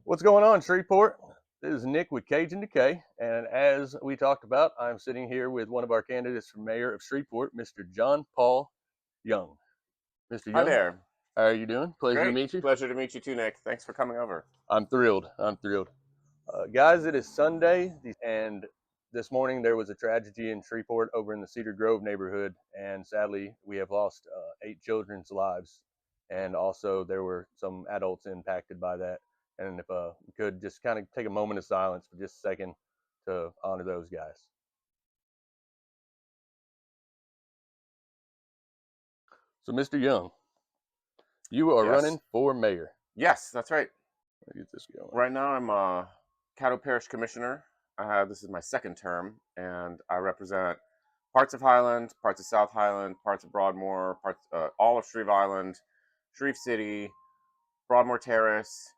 What's going on, Shreveport? This is Nick with CajunDecay, and as we talked about, I'm sitting here with one of our candidates for mayor of Shreveport, Mr. John Paul Young. Mr. Hi Young, there. how are you doing? Pleasure to Great. meet you. Pleasure to meet you too, Nick. Thanks for coming over. I'm thrilled. I'm thrilled. Guys, it is Sunday, and this morning there was a tragedy in Shreveport over in the Cedar Grove neighborhood, and sadly, we have lost 8 children's lives, and also there were some adults impacted by that. And if we could just kind of take a moment of silence for just a second to honor those guys. So, Mr. Young, you are Yes. running for mayor. Yes, that's right. Let me get this going. Right now, I'm a Caddo Parish Commissioner. This is my second term, and I represent parts of Highland, parts of South Highland, parts of Broadmoor, all of Shreve Island, Shreve City, Broadmoor Terrace,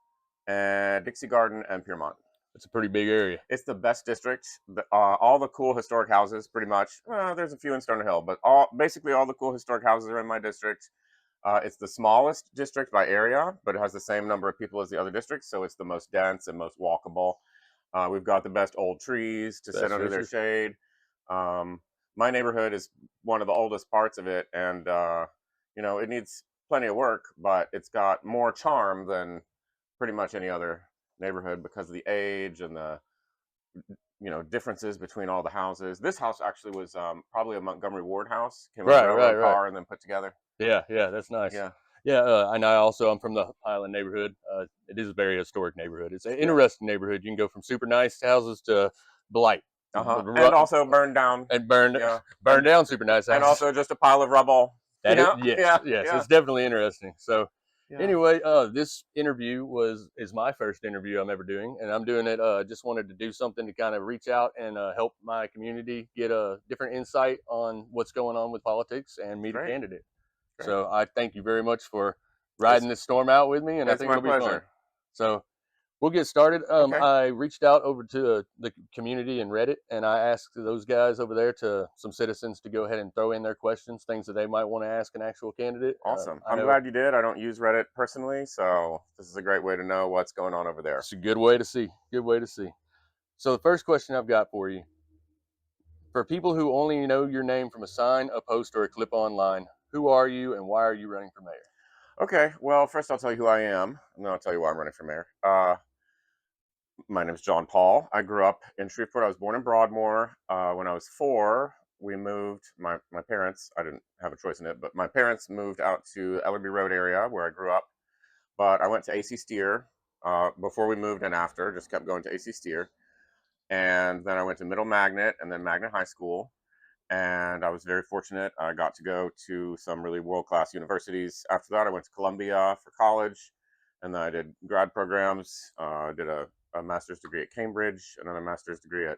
and Dixie Garden and Piermont. It's a pretty big area. It's the best district. All the cool historic houses, pretty much. There's a few in Stone Hill, but basically all the cool historic houses are in my district. It's the smallest district by area, but it has the same number of people as the other districts, so it's the most dense and most walkable. We've got the best old trees to sit under their shade. My neighborhood is one of the oldest parts of it, and it needs plenty of work, but it's got more charm than pretty much any other neighborhood because of the age and the differences between all the houses. This house actually was probably a Montgomery Ward house, came with a railroad car and then put together. Yeah, that's nice. And I'm from the Highland neighborhood. It is a very historic neighborhood. It's an interesting neighborhood. You can go from super nice houses to blight. And also burned down. And burned down super nice houses. And also just a pile of rubble. Yes, it's definitely interesting. So anyway, this interview is my first interview I'm ever doing, and I'm doing it. Just wanted to do something to kind of reach out and help my community get a different insight on what's going on with politics and meet a candidate. Great. So I thank you very much for riding this storm out with me, and I think it'll be fun. So we'll get started. I reached out over to the community and Reddit, and I asked those guys over there, some citizens, to go ahead and throw in their questions, things that they might want to ask an actual candidate. Awesome. I'm glad you did. I don't use Reddit personally, so this is a great way to know what's going on over there. It's a good way to see. So the first question I've got for you, for people who only know your name from a sign, a post, or a clip online, who are you and why are you running for mayor? Okay, well, first I'll tell you who I am, and then I'll tell you why I'm running for mayor. My name is John Paul. I grew up in Shreveport. I was born in Broadmoor. When I was 4, we moved, my parents, I didn't have a choice in it, but my parents moved out to Ellerby Road area where I grew up. But I went to AC Steer before we moved and after, just kept going to AC Steer. And then I went to Middle Magnet and then Magnet High School. And I was very fortunate. I got to go to some really world-class universities. After that, I went to Columbia for college. And then I did grad programs. I did a master's degree at Cambridge, another master's degree at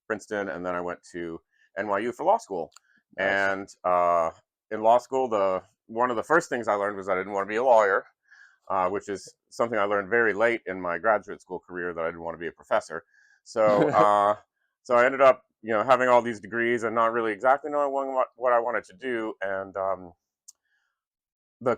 Princeton, and then I went to NYU for law school. Nice. And in law school, one of the first things I learned was I didn't want to be a lawyer, which is something I learned very late in my graduate school career, that I didn't want to be a professor. So so I ended up having all these degrees and not really exactly knowing what I wanted to do. And the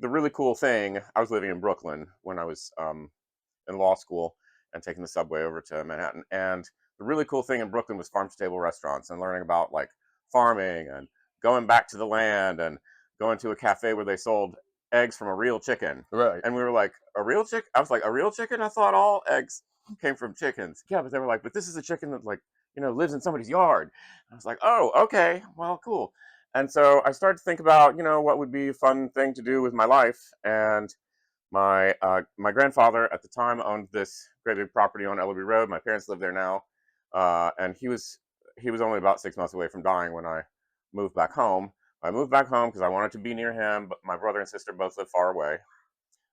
really cool thing, I was living in Brooklyn when I was in law school and taking the subway over to Manhattan. And the really cool thing in Brooklyn was farm-to-table restaurants and learning about like farming and going back to the land and going to a cafe where they sold eggs from a real chicken. Right. And we were like, a real chicken? I was like, a real chicken? I thought all eggs came from chickens. Yeah, but they were like, but this is a chicken that lives in somebody's yard. And I was like, oh, okay, well, cool. And so I started to think about, what would be a fun thing to do with my life. And my grandfather at the time owned this great big property on Ellerby Road. My parents live there now, and he was only about 6 months away from dying when I moved back home. I moved back home because I wanted to be near him, but my brother and sister both live far away.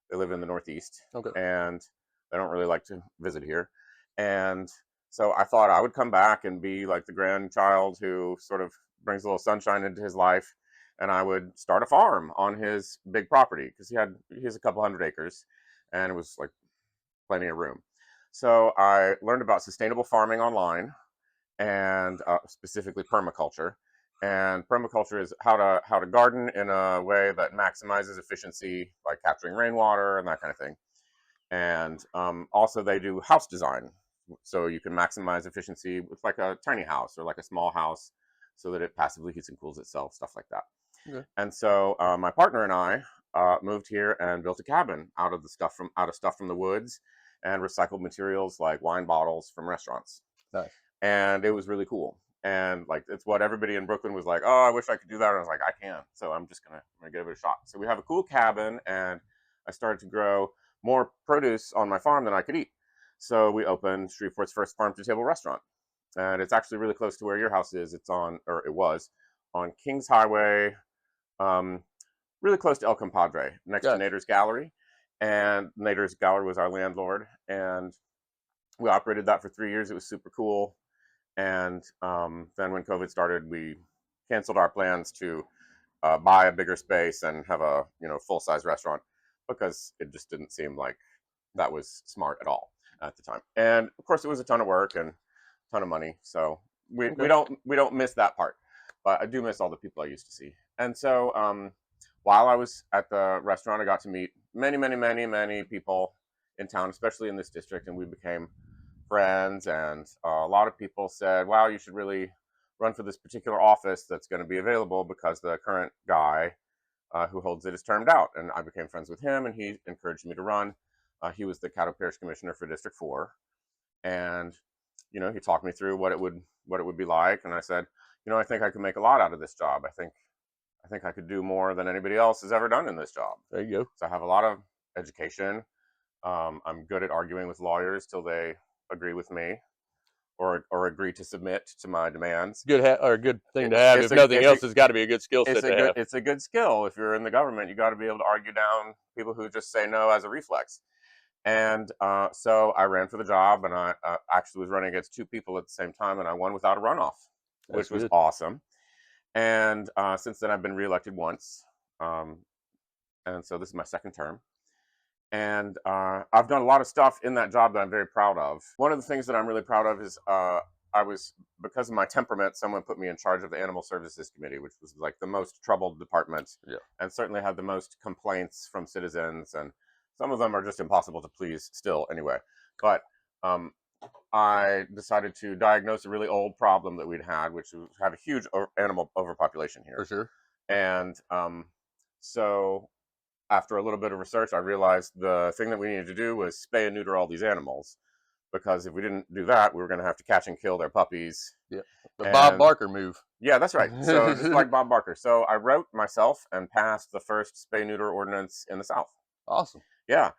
They live in the Northeast, and they don't really like to visit here. And so I thought I would come back and be like the grandchild who sort of brings a little sunshine into his life. And I would start a farm on his big property because he has a couple hundred acres, and it was like plenty of room. So I learned about sustainable farming online, and specifically permaculture. And permaculture is how to garden in a way that maximizes efficiency by capturing rainwater and that kind of thing. And also they do house design, so you can maximize efficiency with like a tiny house or like a small house, so that it passively heats and cools itself, stuff like that. Okay. And so my partner and I moved here and built a cabin out of stuff from the woods and recycled materials like wine bottles from restaurants. Nice. And it was really cool. And like it's what everybody in Brooklyn was like, oh, I wish I could do that. And I was like, I can. So I'm gonna give it a shot. So we have a cool cabin, and I started to grow more produce on my farm than I could eat. So we opened Shreveport's first farm to table restaurant. And it's actually really close to where your house is. It was on Kings Highway, um, really close to El Compadre, next to Gotcha. Nader's Gallery. And Nader's Gallery was our landlord. And we operated that for 3 years. It was super cool. And then when COVID started, we canceled our plans to buy a bigger space and have a full-size restaurant, because it just didn't seem like that was smart at all at the time. And of course, it was a ton of work and a ton of money. So we don't miss that part, but I do miss all the people I used to see. And so while I was at the restaurant, I got to meet many people in town, especially in this district, and we became friends. And a lot of people said, wow, you should really run for this particular office that's going to be available, because the current guy who holds it is termed out. And I became friends with him, and he encouraged me to run. He was the Caddo Parish Commissioner for District 4. And he talked me through what it would be like. And I said, I think I could make a lot out of this job. I think I could do more than anybody else has ever done in this job. There you go. So I have a lot of education. I'm good at arguing with lawyers till they agree with me, or agree to submit to my demands. Good thing to have. If nothing else, it's got to be a good skill set to have. It's a good skill. If you're in the government, you got to be able to argue down people who just say no as a reflex. And so I ran for the job, and I actually was running against two people at the same time, and I won without a runoff, which was awesome. And since then, I've been reelected once, and so this is my second term. And I've done a lot of stuff in that job that I'm very proud of. One of the things that I'm really proud of is because of my temperament, someone put me in charge of the Animal Services Committee, which was like the most troubled department, and certainly had the most complaints from citizens. And some of them are just impossible to please still anyway. But I decided to diagnose a really old problem that we'd had, which was have a huge animal overpopulation here. For sure. And so after a little bit of research, I realized the thing that we needed to do was spay and neuter all these animals, because if we didn't do that, we were going to have to catch and kill their puppies. Yeah, the Bob Barker move. Yeah, that's right. So just like Bob Barker. So I wrote myself and passed the first spay neuter ordinance in the South. Awesome. Yeah,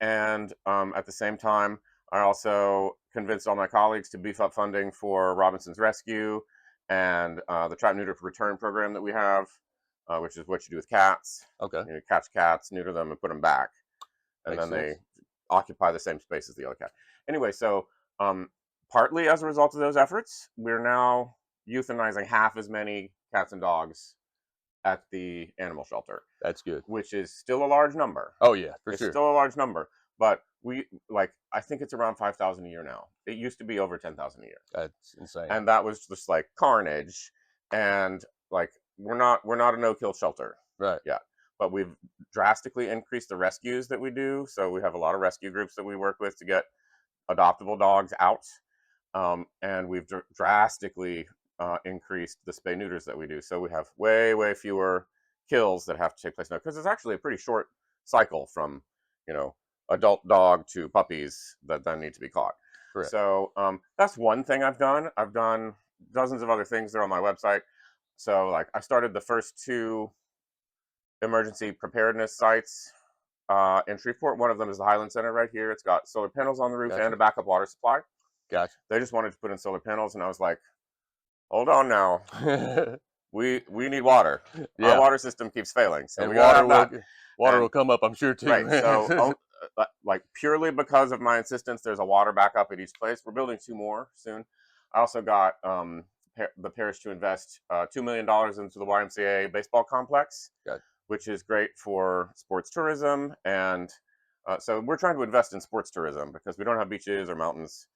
and at the same time, I also convinced all my colleagues to beef up funding for Robinson's Rescue and the Trap Neuter for Return program that we have, which is what you do with cats. Okay. You catch cats, neuter them, and put them back, and then they occupy the same space as the other cat. Anyway, so partly as a result of those efforts, we're now euthanizing half as many cats and dogs at the animal shelter. That's good. Which is still a large number. Oh yeah, for it's sure. It's still a large number, but I think it's around 5,000 a year now. It used to be over 10,000 a year. That's insane. And that was just like carnage. And like we're not a no-kill shelter. Right. Yeah. But we've drastically increased the rescues that we do. So we have a lot of rescue groups that we work with to get adoptable dogs out. And we've drastically increased the spay neuters that we do. So we have way fewer kills that have to take place now, because it's actually a pretty short cycle from adult dog to puppies that then need to be caught. Correct. So that's one thing I've done. I've done dozens of other things. They're on my website. So like I started the first 2 emergency preparedness sites in Shreveport. One of them is the Highland Center right here. It's got solar panels on the roof and a backup water supply. Gotcha. They just wanted to put in solar panels, and I was like, hold on now. We need water. Yeah. Our water system keeps failing, so and we gotta have that. Water will come up, I'm sure, too. Right. So, like purely because of my insistence, there's a water backup at each place. We're building 2 more soon. I also got the parish to invest $2 million into the YMCA baseball complex, which is great for sports tourism. And so we're trying to invest in sports tourism because we don't have beaches or mountains.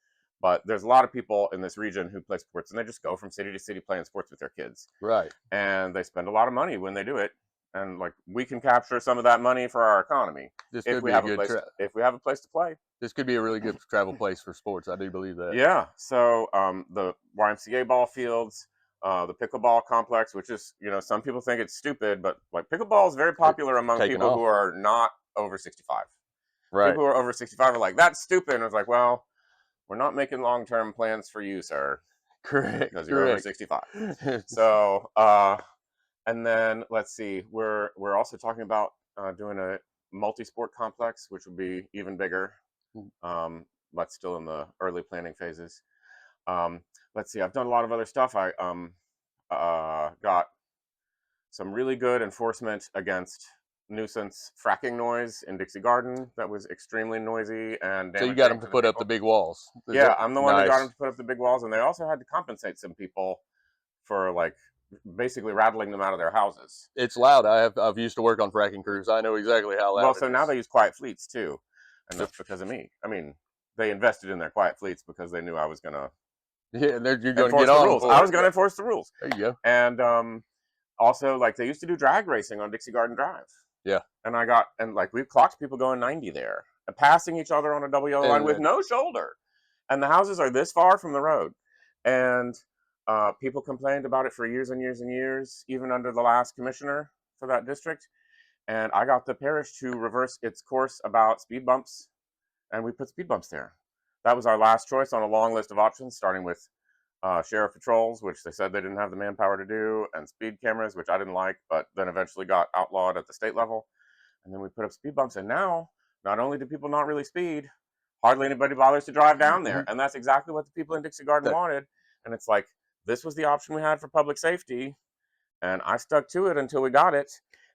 But there's a lot of people in this region who play sports, and they just go from city to city playing sports with their kids. Right. And they spend a lot of money when they do it. and like we can capture some of that money for our economy This if could we be a have a good place. If we have a place to play. this could be a really good travel place for sports. I do believe that. Yeah. So the YMCA ball fields, the pickleball complex, which is, some people think it's stupid, but like pickleball is very It's popular among taken people who off. are not over 65. Right. People who are over 65 are like, that's stupid. And it's like, well, we're not making long-term plans for you, sir, Correct. because you're over Correct. 65. So, and then let's see, we're also talking about doing a multi-sport complex, which would be even bigger. But still in the early planning phases. Um, let's see, I've done a lot of other stuff. I got some really good enforcement against nuisance fracking noise in Dixie Garden that was extremely noisy and So you got damaging them to to the put up the people. big walls. Is Yeah, that I'm the one that got them nice? to put up the big walls, and they also had to compensate some people for like basically rattling them out of their houses. It's loud. I've used to work on fracking crews. I know exactly how Well, loud so it now is. they use quiet fleets too, and Which that's because of me. I mean, they invested in their quiet fleets because they knew I was going to yeah, you're going to get enforce the on them rules. I for was it. going to enforce the rules. There you go. And also, like, they used to do drag racing on Dixie Garden Drive. Yeah. And like, we've clocked people going 90 there, and passing each other on a double yellow line And with no shoulder. And the houses are this far from the road. And people complained about it for years and years and years, even under the last commissioner for that district. And I got the parish to reverse its course about speed bumps, and we put speed bumps there. That was our last choice on a long list of options, starting with sheriff patrols, which they said they didn't have the manpower to do, and speed cameras, which I didn't like, but then eventually got outlawed at the state level. And then we put up speed bumps, and now not only do people not really speed, hardly anybody bothers to drive down there. And that's exactly what the people in Dixie Garden that, wanted. And it's like, this was the option we had for public safety, and I stuck to it until we got it.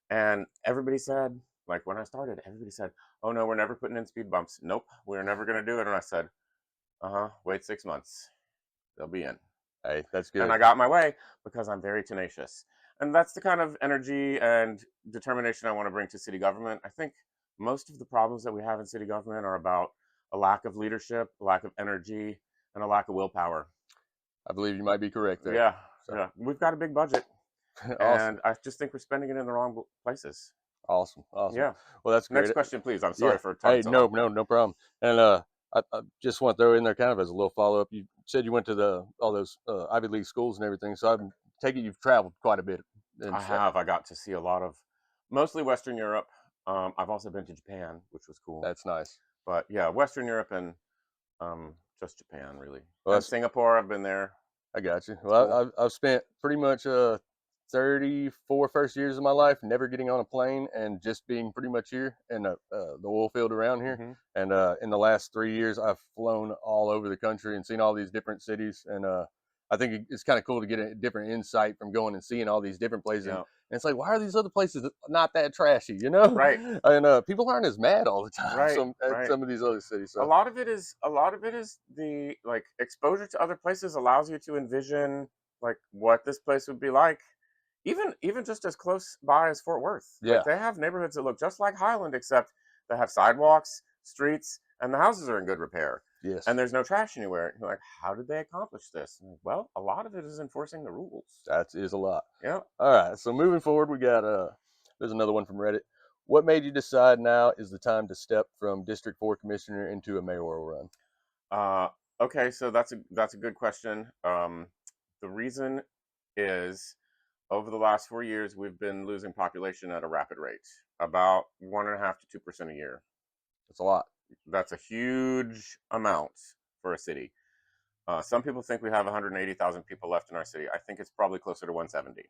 And everybody said, like when I started, everybody said, "Oh no, we're never putting in speed bumps. Nope, we're never going to do it." And I said, wait 6 months, they'll be in. hey, that's And good. I got my way because I'm very tenacious. And that's the kind of energy and determination I want to bring to city government. I think most of the problems that we have in city government are about a lack of leadership, a lack of energy, and a lack of willpower. I believe you might be correct there. Yeah, So yeah. We've got a big budget, awesome. and I just think we're spending it in the wrong places. Awesome. Awesome. Yeah. Well, that's Next great. question, please. I'm Yeah. sorry for talking Hey, so long. no problem. And I just want to throw in there kind of as a little follow up. You said you went to all those Ivy League schools and everything. So I'm taking you've traveled quite a bit. I And have. I got to see a lot of, mostly Western Europe. I've also been to Japan, which was cool. that's nice. But yeah, Western Europe and just Japan, really. Well, And Singapore, I've been there. I got you. It's Well, cool. I've spent pretty much 34 first years of my life never getting on a plane and just being pretty much here in the oil field around here. Hmm. And in the last 3 years, I've flown all over the country and seen all these different cities. And I think it's kind of cool to get a different insight from going and seeing all these different places. Yeah. And it's like, why are these other places not that trashy, you know? Right. And people aren't as mad all the time. Right. At Right. some of these other cities. A So lot of it is the like exposure to other places allows you to envision like what this place would be like. Even just as close by as Fort Worth. yeah, Like they have neighborhoods that look just like Highland, except they have sidewalks, streets, and the houses are in good repair. yes, And there's no trash anywhere. You're like, how did they accomplish this? Well, a lot of it is enforcing the rules. that is a lot. Yeah. All right. So moving forward, we got there's another one from Reddit. What made you decide now is the time to step from District 4 Commissioner into a mayoral run? Uh, okay, so that's a good question. The reason is over the last 4 years, we've been losing population at a rapid rate, about 1.5 to 2% a year. That's a lot. That's a huge amount for a city. Some people think we have 180,000 people left in our city. I think it's probably closer to 170.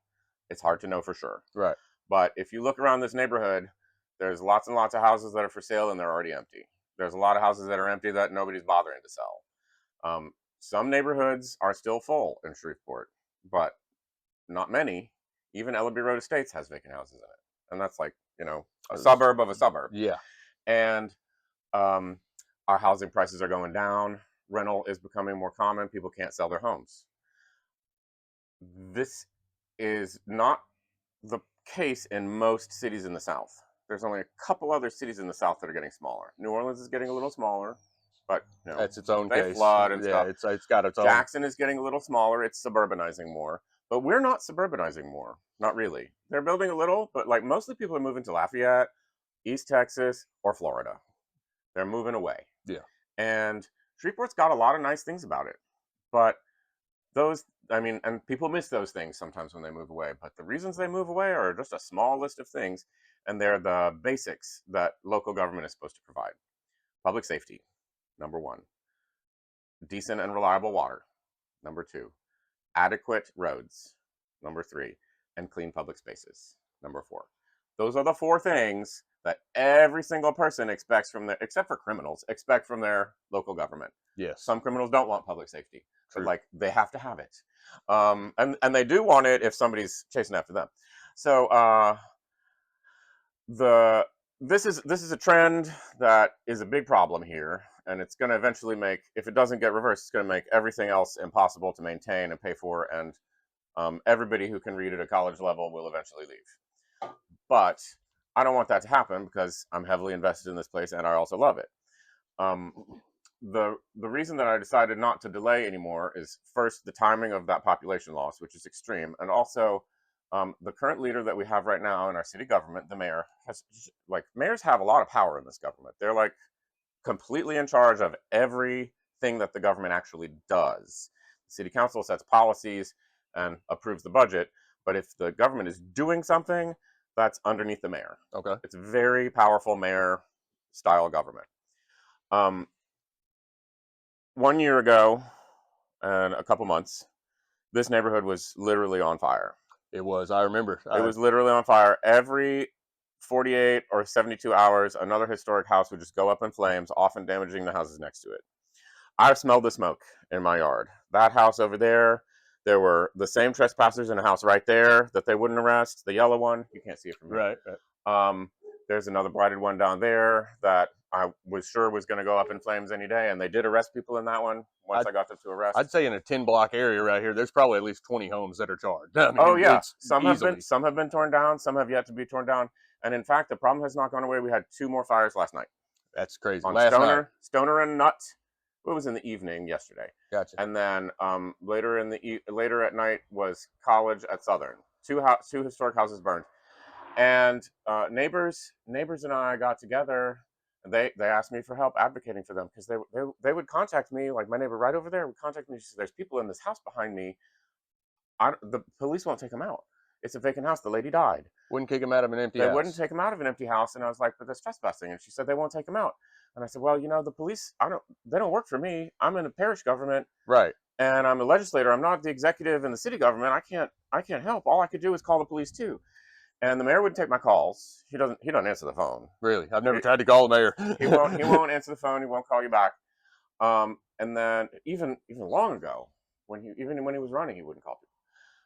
It's hard to know for sure. Right. But if you look around this neighborhood, there's lots and lots of houses that are for sale and they're already empty. There's a lot of houses that are empty that nobody's bothering to sell. Some neighborhoods are still full in Shreveport, but not many. Even Ellaby Road Estates has vacant houses in it. And that's like, a suburb of a suburb. Yeah. And our housing prices are going down. Rental is becoming more common. People can't sell their homes. This is not the case in most cities in the South. There's only a couple other cities in the South that are getting smaller. New Orleans is getting a little smaller, but That's its own they case. flood and Yeah, stuff. it's got its own. Jackson is getting a little smaller. It's suburbanizing more. But we're not suburbanizing more. Not really. They're building a little, but like mostly people are moving to Lafayette, East Texas, or Florida. They're moving away. Yeah. And Shreveport's got a lot of nice things about it. But those, I mean, and people miss those things sometimes when they move away. But the reasons they move away are just a small list of things. And they're the basics that local government is supposed to provide. Public safety, number one. Decent and reliable water, number two. Adequate roads, number three. And clean public spaces, number four. Those are the four things that every single person expects from their, except for criminals, expect from their local government. Yes. Some criminals don't want public safety, True. but like they have to have it, and they do want it if somebody's chasing after them. So this is a trend that is a big problem here, and it's going to eventually make, if it doesn't get reversed, it's going to make everything else impossible to maintain and pay for, and everybody who can read at a college level will eventually leave. But I don't want that to happen because I'm heavily invested in this place and I also love it. The reason that I decided not to delay anymore is first the timing of that population loss, which is extreme, and also the current leader that we have right now in our city government, the mayor, has, like, mayors have a lot of power in this government. They're like completely in charge of everything that the government actually does. The city council sets policies and approves the budget, but if the government is doing something, that's underneath the mayor. Okay. It's very powerful mayor style government. 1 year ago and a couple months, this neighborhood was literally on fire. It was. I remember. It was literally on fire. Every 48 or 72 hours, another historic house would just go up in flames, often damaging the houses next to it. I've smelled the smoke in my yard. That house over there, there were the same trespassers in a house right there that they wouldn't arrest. The yellow one, you can't see it from here. Right. There's another blighted one down there that I was sure was going to go up in flames any day, and they did arrest people in that one once I got them to arrest. I'd say in a 10-block area right here, there's probably at least 20 homes that are charged. I mean, oh yeah, some have been torn down, some have yet to be torn down, and in fact, the problem has not gone away. We had 2 more fires last night. That's crazy. On last night. Stoner and Nut. It was in the evening yesterday. Gotcha. And then later at night was College at Southern. Two historic houses burned. And neighbors and I got together. And they asked me for help advocating for them because they would contact me. Like my neighbor right over there would contact me. She said, "There's people in this house behind me. The police won't take them out. It's a vacant house. The lady died. Wouldn't kick him out of an empty house. They wouldn't take him out of an empty house." And I was like, "But that's trespassing." And she said, "They won't take him out." And I said, "Well, the police, they don't work for me. I'm in a parish government. Right. And I'm a legislator. I'm not the executive in the city government. I can't help. All I could do is call the police too." And the mayor wouldn't take my calls. He doesn't answer the phone. Really? I've never tried to call the mayor. He won't answer the phone. He won't call you back. And then even long ago, when he was running, he wouldn't call people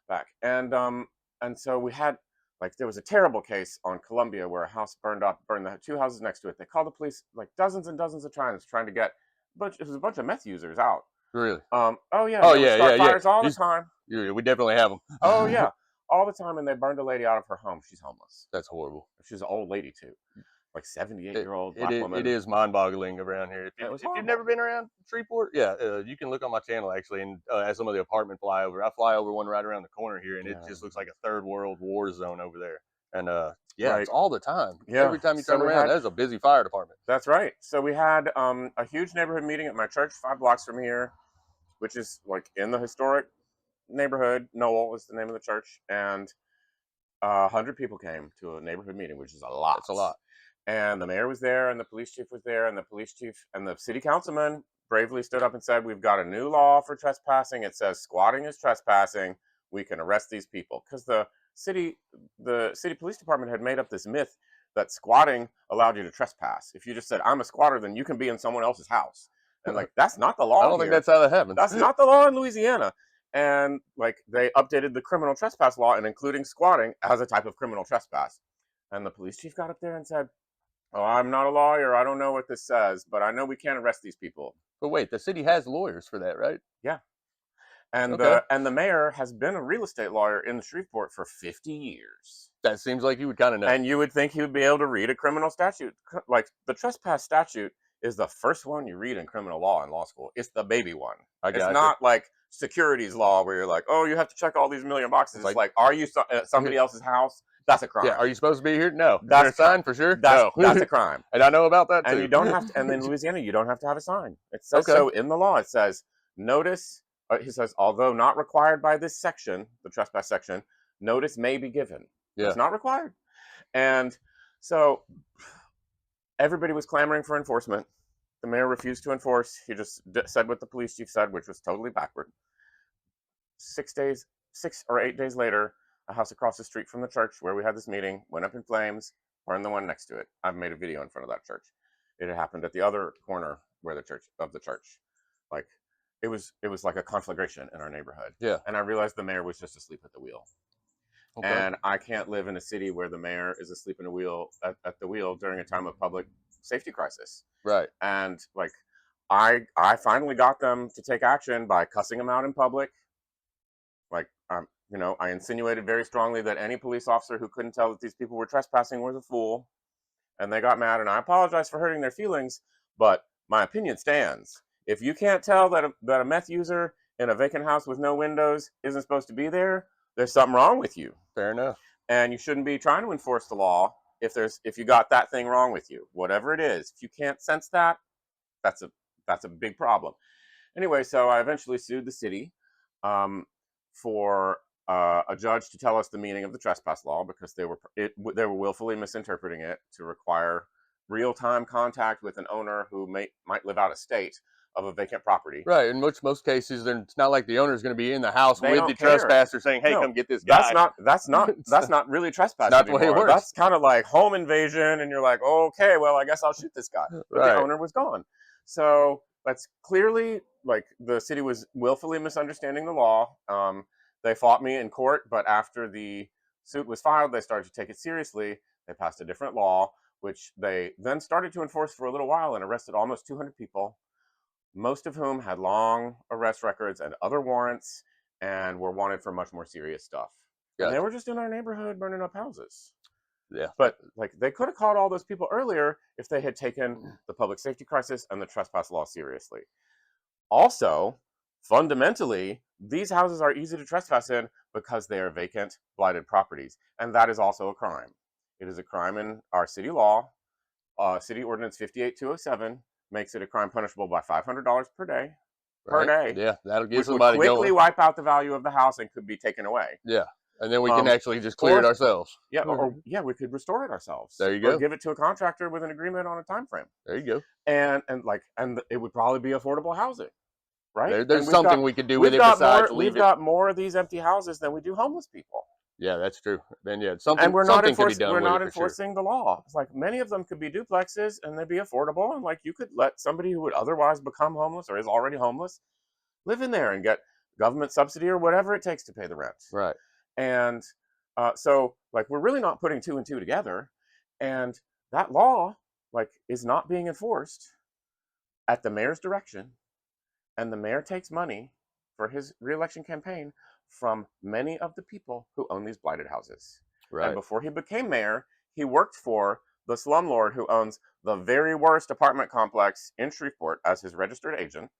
back. And so we had, like, there was a terrible case on Columbia where a house burned the 2 houses next to it. They called the police like dozens and dozens of times trying to get, but it was a bunch of meth users out. Really? Oh yeah. Oh yeah. Fires all the time. Yeah, we definitely have them. Oh yeah, all the time, and they burned a lady out of her home. She's homeless. That's horrible. She's an old lady too, like 78-year-old black woman. It is mind-boggling around here. If you've never been around Shreveport, you can look on my channel actually, and as some of the apartment flyover, I fly over one right around the corner here, and it just looks like a third world war zone over there. And right. It's all the time. Yeah. Every time you turn around, there's a busy fire department. That's right. So we had a huge neighborhood meeting at my church 5 blocks from here, which is like in the historic neighborhood. Noel is the name of the church, and 100 people came to a neighborhood meeting, which is a lot. That's a lot. And the mayor was there, and the police chief was there, and the police chief and the city councilman bravely stood up and said, "We've got a new law for trespassing. It says squatting is trespassing. We can arrest these people." Because the city police department had made up this myth that squatting allowed you to trespass. If you just said, "I'm a squatter," then you can be in someone else's house. And like, that's not the law. I don't think that's how that happens. That's not the law in Louisiana. And like, they updated the criminal trespass law and including squatting as a type of criminal trespass. And the police chief got up there and said, "Oh, I'm not a lawyer. I don't know what this says, but I know we can't arrest these people." But wait, the city has lawyers for that, right? Yeah. And the mayor has been a real estate lawyer in Shreveport for 50 years. That seems like you would kind of know. And you would think he would be able to read a criminal statute. Like, the trespass statute is the first one you read in criminal law in law school. It's the baby one. It's not like securities law where you're like, oh, you have to check all these million boxes. It's like, are you at somebody else's house? That's a crime. Yeah, are you supposed to be here? No. Is That's there a sign for sure? That's, No. that's a crime. And I know about that too. And you don't have to. And in Louisiana, you don't have to have a sign. It says Okay. so in the law. It says notice. He says, although not required by this section, the trespass section, notice may be given. Yeah. It's not required. And so everybody was clamoring for enforcement. The mayor refused to enforce. He just said what the police chief said, which was totally backward. 6 or 8 days later, a house across the street from the church where we had this meeting went up in flames, burned the one next to it. I've made a video in front of that church. It had happened at the other corner where the church. Like it was like a conflagration in our neighborhood. Yeah. And I realized the mayor was just asleep at the wheel. Okay. And I can't live in a city where the mayor is asleep in at the wheel during a time of public safety crisis. Right. And like I finally got them to take action by cussing them out in public. Like I insinuated very strongly that any police officer who couldn't tell that these people were trespassing was a fool. And they got mad, and I apologize for hurting their feelings, but my opinion stands. If you can't tell that a meth user in a vacant house with no windows isn't supposed to be there, there's something wrong with you. Fair enough. And you shouldn't be trying to enforce the law if you got that thing wrong with you. Whatever it is, if you can't sense that, that's a big problem. Anyway, so I eventually sued the city for a judge to tell us the meaning of the trespass law because they were willfully misinterpreting it to require real-time contact with an owner who might live out of state of a vacant property. Right. In most cases, it's not like the owner is going to be in the house They with don't the care. trespasser saying, "Hey, No, come get this guy." That's not really trespassing not the way it anymore. works. That's kind of like home invasion, and you're like, okay, well, I guess I'll shoot this guy. But Right. the owner was gone. So that's clearly like the city was willfully misunderstanding the law. They fought me in court, but after the suit was filed, they started to take it seriously. They passed a different law, which they then started to enforce for a little while and arrested almost 200 people, most of whom had long arrest records and other warrants and were wanted for much more serious stuff. Gotcha. And they were just in our neighborhood burning up houses. Yeah. But like they could have caught all those people earlier if they had taken the public safety crisis and the trespass law seriously. Also, fundamentally, these houses are easy to trespass in because they are vacant, blighted properties. And that is also a crime. It is a crime in our city law. City Ordinance 58207 makes it a crime punishable by $500 per day. Right. Per day. Yeah, that'll get which somebody would quickly going. wipe out the value of the house and could be taken away. Yeah. And then we can actually just clear it ourselves. Yeah, or we could restore it ourselves. There you go. Or give it to a contractor with an agreement on a time frame. There you go. And it would probably be affordable housing, right? There's something we could do with it besides we've got more of these empty houses than we do homeless people. Yeah, that's true. Then something and we're not enforcing. We're not enforcing the law. It's like many of them could be duplexes and they'd be affordable, and like you could let somebody who would otherwise become homeless or is already homeless live in there and get government subsidy or whatever it takes to pay the rent. Right. And so like we're really not putting two and two together, and that law like is not being enforced at the mayor's direction, and the mayor takes money for his re-election campaign from many of the people who own these blighted houses. Right. And before he became mayor, he worked for the slumlord who owns the very worst apartment complex in Shreveport as his registered agent.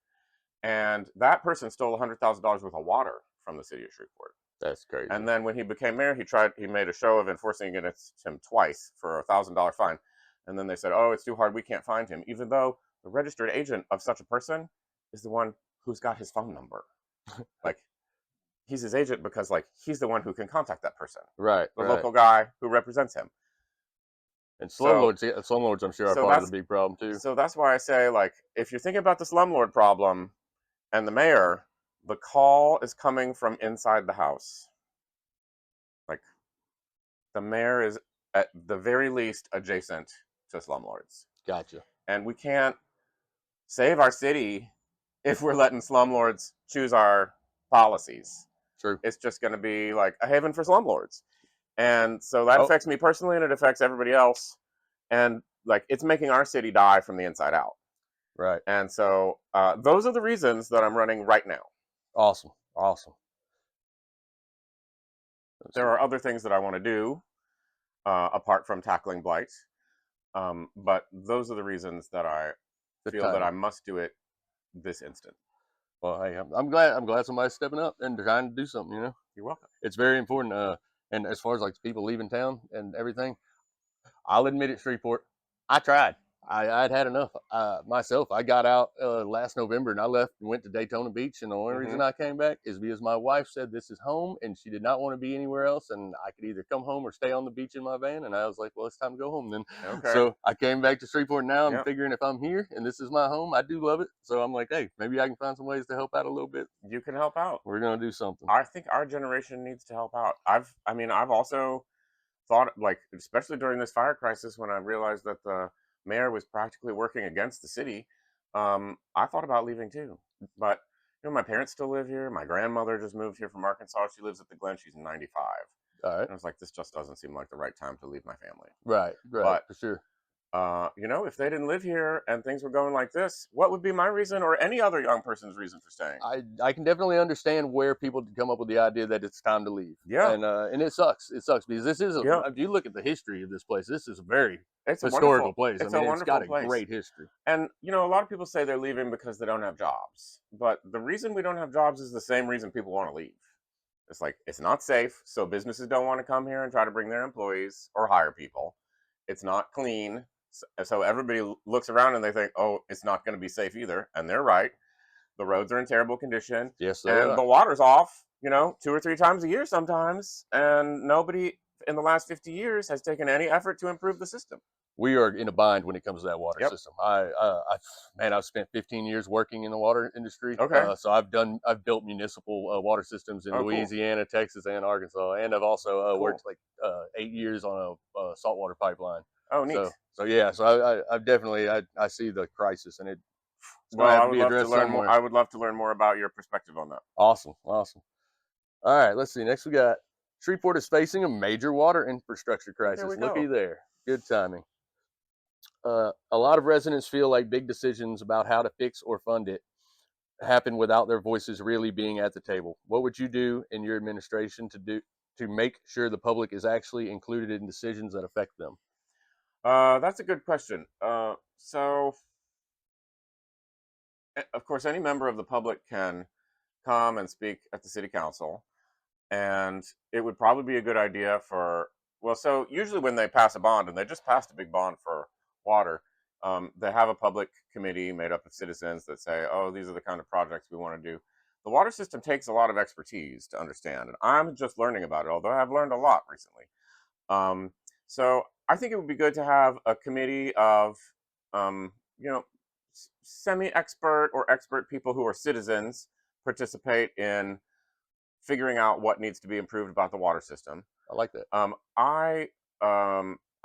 And that person stole $100,000 worth of water from the city of Shreveport. That's crazy. And then when he became mayor, he made a show of enforcing against him twice for a $1,000 fine. And then they said, oh, it's too hard, we can't find him, even though the registered agent of such a person is the one who's got his phone number. Like, he's his agent because like he's the one who can contact that person. Right. The local guy who represents him. And slumlords, I'm sure, are part of the big problem too. So that's why I say, like, if you're thinking about the slumlord problem and the mayor, the call is coming from inside the house. Like, the mayor is at the very least adjacent to slumlords. Gotcha. And we can't save our city if we're letting slumlords choose our policies. True. It's just going to be like a haven for slumlords. And so that affects me personally, and it affects everybody else. And like, it's making our city die from the inside out. Right. And so those are the reasons that I'm running right now. Awesome. There are other things that I want to do apart from tackling blight. But those are the reasons that I feel that I must do it this instant. Well, hey, I'm glad. I'm glad somebody's stepping up and trying to do something. You're welcome. It's very important. And as far as like people leaving town and everything, I'll admit it, Shreveport. I tried. I'd had enough myself. I got out last November and I left and went to Daytona Beach. And the only reason I came back is because my wife said this is home and she did not want to be anywhere else. And I could either come home or stay on the beach in my van. And I was like, well, it's time to go home then. Okay. So I came back to Shreveport. Now I'm Yep. figuring if I'm here and this is my home, I do love it. So I'm like, hey, maybe I can find some ways to help out a little bit. You can help out. We're going to do something. I think our generation needs to help out. I've also thought, like, especially during this fire crisis, when I realized that the mayor was practically working against the city, I thought about leaving too. But my parents still live here. My grandmother just moved here from Arkansas. She lives at the Glen. She's 95. All right. And I was like, this just doesn't seem like the right time to leave my family. Right, But for sure. if they didn't live here and things were going like this, what would be my reason or any other young person's reason for staying? I can definitely understand where people come up with the idea that it's time to leave. Yeah. And it sucks. It sucks because this is Yeah. if you look at the history of this place, this is a very It's a historical wonderful place. It's I mean, a it's wonderful got a place. great history. And a lot of people say they're leaving because they don't have jobs. But the reason we don't have jobs is the same reason people want to leave. It's like, it's not safe, so businesses don't want to come here and try to bring their employees or hire people. It's not clean, so everybody looks around and they think, oh, it's not going to be safe either. And they're right. The roads are in terrible condition. Yes, they and are. the water's off, 2 or 3 times a year sometimes. And nobody in the last 50 years has taken any effort to improve the system. We are in a bind when it comes to that water Yep. system. I've spent 15 years working in the water industry. Okay. So I've built municipal water systems in Louisiana, cool. Texas, and Arkansas, and I've also Cool. worked like 8 years on a saltwater pipeline. Oh, neat. So yeah, so I've definitely I see the crisis, and it's Well, gonna have I to would be love to addressed learn more. somewhere. I would love to learn more about your perspective on that. Awesome. All right, let's see. Next, we got Shreveport is facing a major water infrastructure crisis. There we Looky go. there. Good timing. A lot of residents feel like big decisions about how to fix or fund it happen without their voices really being at the table. What would you do in your administration to make sure the public is actually included in decisions that affect them? That's a good question. So, of course, any member of the public can come and speak at the city council, and it would probably be a good idea so usually when they pass a bond, and they just passed a big bond for water, they have a public committee made up of citizens that say, oh, these are the kind of projects we want to do. The water system takes a lot of expertise to understand, and I'm just learning about it, although I've learned a lot recently. So I think it would be good to have a committee of, semi-expert or expert people who are citizens participate in figuring out what needs to be improved about the water system. I like that.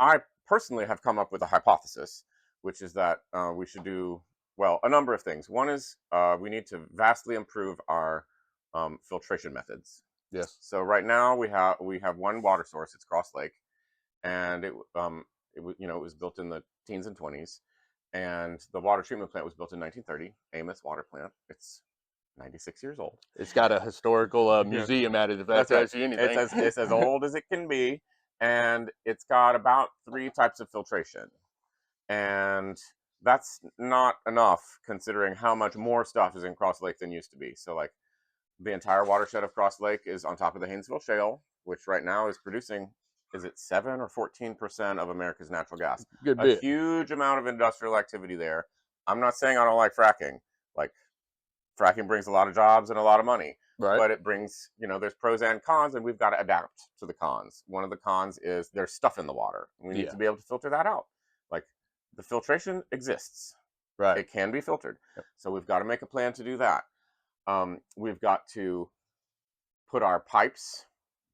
I personally have come up with a hypothesis, which is that we should do, well, a number of things. One is we need to vastly improve our filtration methods. Yes. So right now we have one water source. It's Cross Lake, and it was built in the teens and 20s, and the water treatment plant was built in 1930. Amos Water Plant. It's 96 years old. It's got a historical museum at it, if that tells you anything. It's as old as it can be, and it's got about 3 types of filtration. And that's not enough considering how much more stuff is in Cross Lake than used to be. So, like, the entire watershed of Cross Lake is on top of the Haynesville Shale, which right now is producing, is it 7 or 14% of America's natural gas? Good bit. A huge amount of industrial activity there. I'm not saying I don't like fracking. Like, fracking brings a lot of jobs and a lot of money. Right. But it brings, there's pros and cons, and we've got to adapt to the cons. One of the cons is there's stuff in the water. We need to be able to filter that out. Like, the filtration exists. Right. It can be filtered. Yep. So we've got to make a plan to do that. We've got to put our pipes,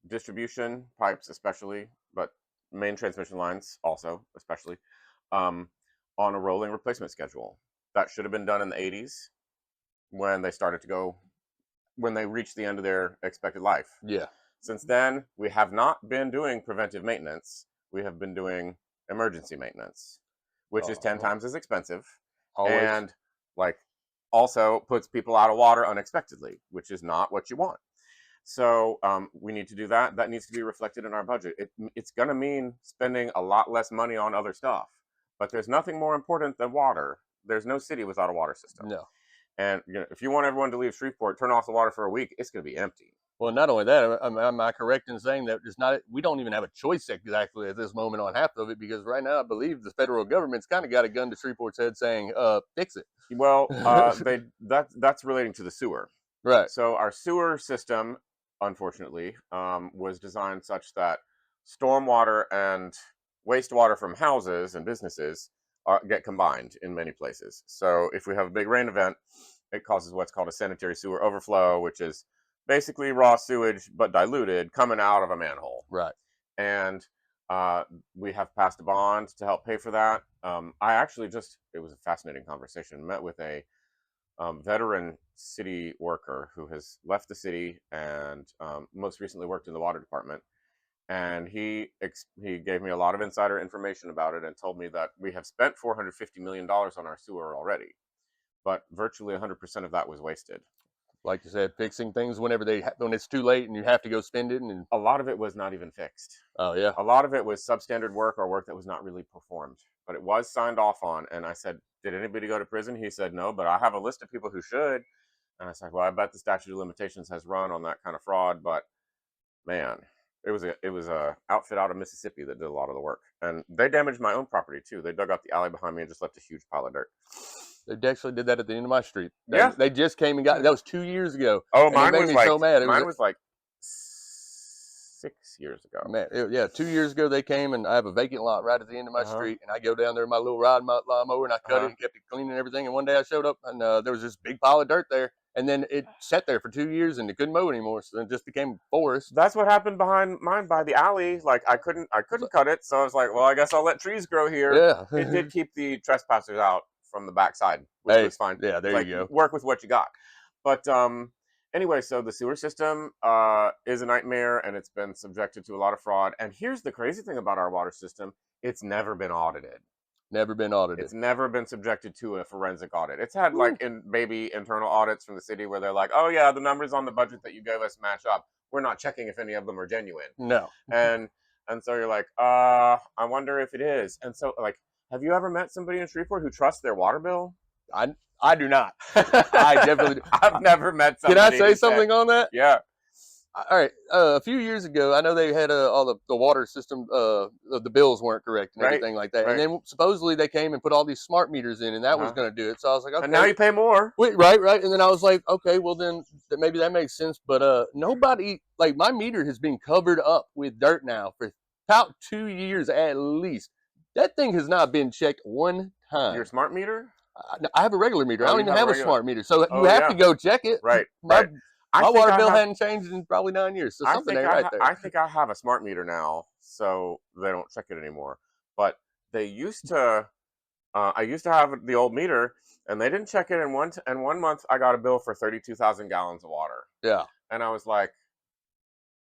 distribution pipes especially, but main transmission lines also especially, on a rolling replacement schedule. That should have been done in the 80s when they reached the end of their expected life. Yeah. Since then, we have not been doing preventive maintenance. We have been doing emergency maintenance, which is 10 times as expensive. Always. And, like, also puts people out of water unexpectedly, which is not what you want. So we need to do that. That needs to be reflected in our budget. It's going to mean spending a lot less money on other stuff. But there's nothing more important than water. There's no city without a water system. No. And if you want everyone to leave Shreveport, turn off the water for a week, it's going to be empty. Well, not only that, am I correct in saying that we don't even have a choice exactly at this moment on half of it, because right now I believe the federal government's kind of got a gun to Shreveport's head saying, fix it. Well, that's relating to the sewer. Right. So our sewer system, unfortunately, was designed such that stormwater and wastewater from houses and businesses get combined in many places. So if we have a big rain event, it causes what's called a sanitary sewer overflow, which is basically raw sewage but diluted coming out of a manhole. Right. And we have passed a bond to help pay for that. I actually it was a fascinating conversation, met with a veteran city worker who has left the city and most recently worked in the water department. And he gave me a lot of insider information about it and told me that we have spent $450 million on our sewer already, but virtually 100% of that was wasted. Like you said, fixing things when it's too late and you have to go spend it. And a lot of it was not even fixed. Oh, yeah. A lot of it was substandard work or work that was not really performed, but it was signed off on. And I said, did anybody go to prison? He said, no, but I have a list of people who should. And I said, well, I bet the statute of limitations has run on that kind of fraud. But man, it was a outfit out of Mississippi that did a lot of the work. And they damaged my own property too. They dug up the alley behind me and just left a huge pile of dirt. They actually did that at the end of my street. They just came and got that was 2 years ago. Oh, mine was like so mad. Mine was like 6 years ago. Man, 2 years ago they came, and I have a vacant lot right at the end of my street, and I go down there with my little lawnmower, and I cut it and kept it clean and everything. And one day I showed up, and there was this big pile of dirt there, and then it sat there for 2 years, and it couldn't mow anymore, so it just became forest. That's what happened behind mine by the alley. Like I couldn't cut it, so I was like, well, I guess I'll let trees grow here. Yeah, it did keep the trespassers out from the backside, which was fine. Yeah, there you go. Work with what you got. But anyway, so the sewer system is a nightmare, and it's been subjected to a lot of fraud. And here's the crazy thing about our water system: it's never been audited. Never been audited. It's never been subjected to a forensic audit. It's had like maybe internal audits from the city where they're like, oh yeah, the numbers on the budget that you gave us match up. We're not checking if any of them are genuine. No. And so you're like, I wonder if it is. And so like, have you ever met somebody in Shreveport who trusts their water bill? I do not. I definitely do. I've never met somebody. Can I say something on that? Yeah. All right. A few years ago, I know they had all the water system, the bills weren't correct and everything like that. Right. And then supposedly they came and put all these smart meters in, and that was going to do it. So I was like, okay. And now you pay more. Right. And then I was like, okay, well then maybe that makes sense. But nobody, like my meter has been covered up with dirt now for about 2 years at least. That thing has not been checked one time. Your smart meter? I have a regular meter. I don't even have a smart meter. So you have to go check it. Right. My water bill hadn't changed in probably 9 years, so something ain't right there. I think I have a smart meter now, so they don't check it anymore. But they used to. I used to have the old meter, and they didn't check it. And one month, I got a bill for 32,000 gallons of water. Yeah. And I was like,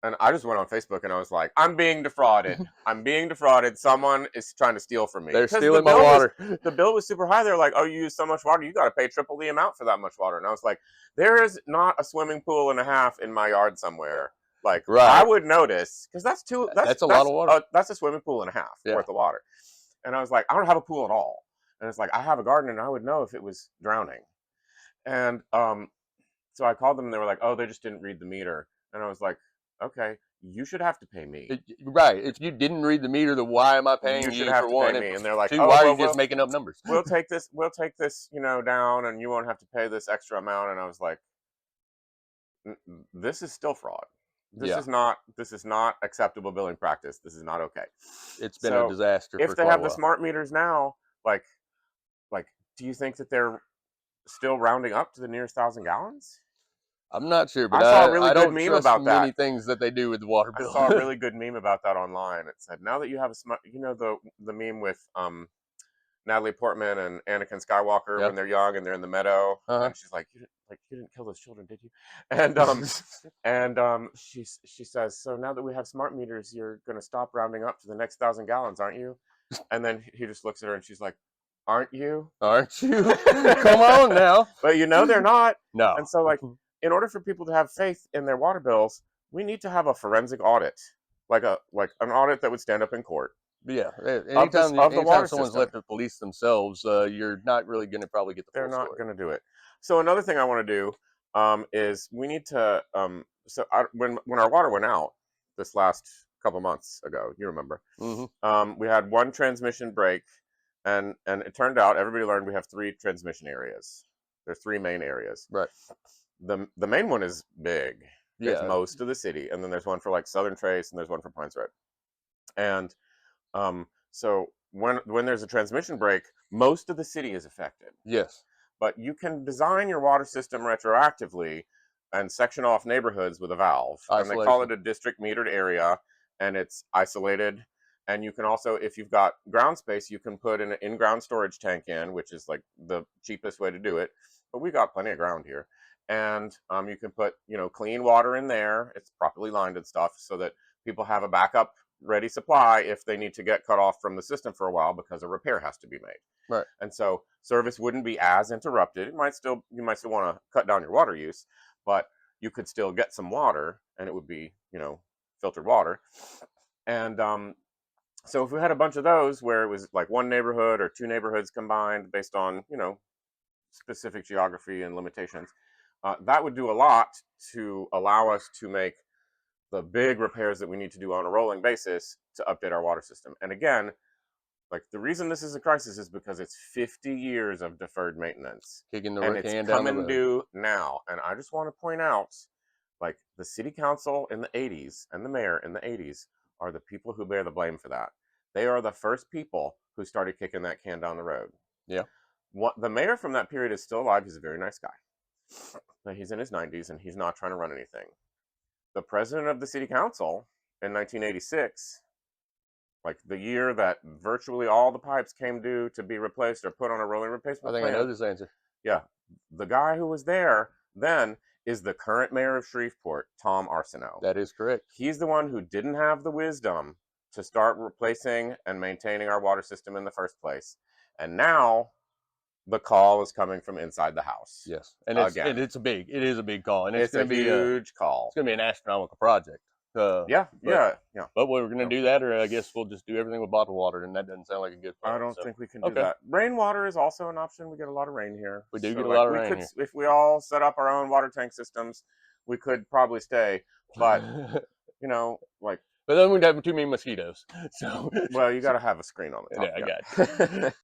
and I just went on Facebook, and I was like, I'm being defrauded. I'm being defrauded. Someone is trying to steal from me. They're stealing my water. The bill was super high. They're like, oh, you use so much water, you got to pay triple the amount for that much water. And I was like, there is not a swimming pool and a half in my yard somewhere. Like, I would notice, because that's a lot of water. That's a swimming pool and a half worth of water. And I was like, I don't have a pool at all. And it's like, I have a garden, and I would know if it was drowning. And so I called them, and they were like, oh, they just didn't read the meter. And I was like, okay, you should have to pay me. Right. If you didn't read the meter, then why am I paying you for one? And they're like, two, why are you just making up numbers? We'll take this, down, and you won't have to pay this extra amount. And I was like, this is still fraud. This is not acceptable billing practice. This is not okay. It's been a disaster. If they have the smart meters now, like, do you think that they're still rounding up to the nearest 1,000 gallons? I'm not sure, but I saw a really good meme about that. Many things that they do with the water bill. I saw a really good meme about that online. It said, now that you have a smart, the meme with Natalie Portman and Anakin Skywalker when they're young and they're in the meadow, and she's like, you didn't kill those children, did you? And she says, so now that we have smart meters, you're going to stop rounding up to the next 1,000 gallons, aren't you? And then he just looks at her and she's like, aren't you? Aren't you? Come on now. But they're not. No. And so in order for people to have faith in their water bills, we need to have a forensic audit, like an audit that would stand up in court. Yeah, anytime someone's let the police themselves, you're not really going to probably get the. They're not going to do it. So another thing I want to do is we need to when our water went out this last couple months ago, you remember, we had one transmission break, and it turned out everybody learned we have 3 transmission areas. There's 3 main areas. Right. The main one is big. It's Yeah. most of the city, and then there's one for like Southern Trace, and there's one for Pines Red. And so when there's a transmission break, most of the city is affected. Yes. But you can design your water system retroactively and section off neighborhoods with a valve. And they call it a district metered area, and it's isolated. And you can also, if you've got ground space, you can put an in-ground storage tank in, which is like the cheapest way to do it. But we got plenty of ground here. And you can put, clean water in there. It's properly lined and stuff so that people have a backup ready supply if they need to get cut off from the system for a while because a repair has to be made. Right. And so service wouldn't be as interrupted. You might still want to cut down your water use, but you could still get some water, and it would be, filtered water. And so if we had a bunch of those where it was like one neighborhood or 2 neighborhoods combined based on, specific geography and limitations, that would do a lot to allow us to make the big repairs that we need to do on a rolling basis to update our water system. And again, like the reason this is a crisis is because it's 50 years of deferred maintenance. Kicking the and can it's down the coming road. due now. And I just want to point out, like the city council in the 80s and the mayor in the 80s are the people who bear the blame for that. They are the first people who started kicking that can down the road. Yeah. The mayor from that period is still alive. He's a very nice guy. He's in his 90s and he's not trying to run anything. The president of the city council in 1986, like the year that virtually all the pipes came due to be replaced or put on a rolling replacement plan. I know this answer. Yeah. The guy who was there then is the current mayor of Shreveport, Tom Arsenault. That is correct. He's the one who didn't have the wisdom to start replacing and maintaining our water system in the first place. And now the call is coming from inside the house. Yes. And it is a big call. And it's going to be a huge call. It's going to be an astronomical project. Yeah. But we're going to do that, or I guess we'll just do everything with bottled water, and that doesn't sound like a good plan. I don't think we can do that. Rainwater is also an option. We get a lot of rain here. We do get a lot of rain here. If we all set up our own water tank systems, we could probably stay. But, But then we'd have too many mosquitoes. So well, you got to have a screen on the top. Yeah, I got it.